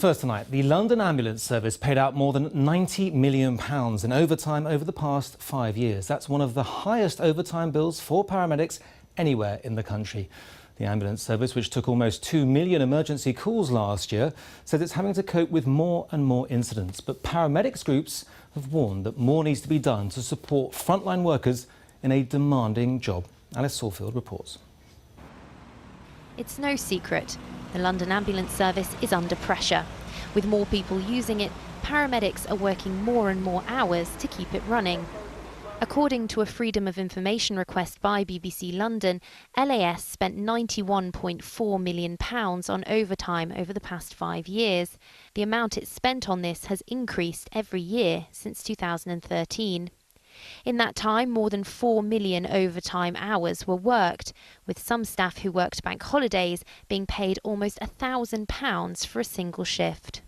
First tonight, the London Ambulance Service paid out more than £90 million in overtime over the past 5 years. That's one of the highest overtime bills for paramedics anywhere in the country. The ambulance service, which took almost 2 million emergency calls last year, said it's having to cope with more and more incidents. But paramedics groups have warned that more needs to be done to support frontline workers in a demanding job. Alice Salfield reports. It's no secret. The London Ambulance Service is under pressure. With more people using it, paramedics are working more and more hours to keep it running. According to a Freedom of Information request by BBC London, LAS spent £91.4 million on overtime over the past 5 years. The amount it spent on this has increased every year since 2013. In that time, more than 4 million overtime hours were worked, with some staff who worked bank holidays being paid almost £1,000 for a single shift.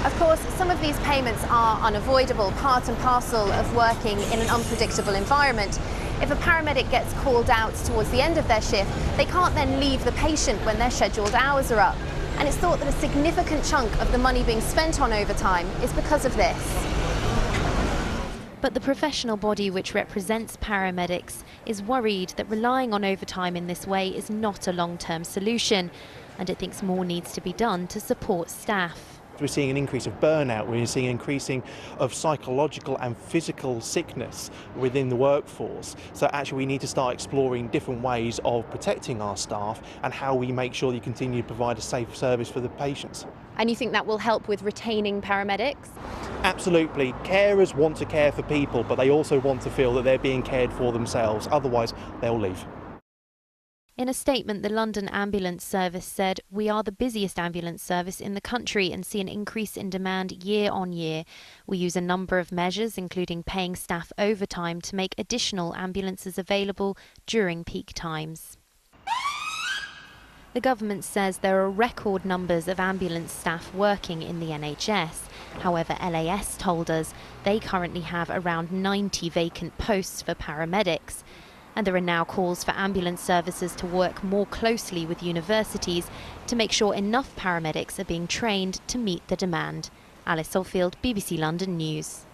Of course, some of these payments are unavoidable, part and parcel of working in an unpredictable environment. If a paramedic gets called out towards the end of their shift, they can't then leave the patient when their scheduled hours are up. And it's thought that a significant chunk of the money being spent on overtime is because of this. But the professional body which represents paramedics is worried that relying on overtime in this way is not a long-term solution, and it thinks more needs to be done to support staff. We're seeing an increase of burnout, we're seeing an increasing of psychological and physical sickness within the workforce. So actually we need to start exploring different ways of protecting our staff and how we make sure that you continue to provide a safe service for the patients. And you think that will help with retaining paramedics? Absolutely. Carers want to care for people, but they also want to feel that they're being cared for themselves. Otherwise, they'll leave. In a statement, the London Ambulance Service said, "We are the busiest ambulance service in the country and see an increase in demand year on year. We use a number of measures, including paying staff overtime to make additional ambulances available during peak times." The government says there are record numbers of ambulance staff working in the NHS. However, LAS told us they currently have around 90 vacant posts for paramedics. And there are now calls for ambulance services to work more closely with universities to make sure enough paramedics are being trained to meet the demand. Alice Salfield, BBC London News.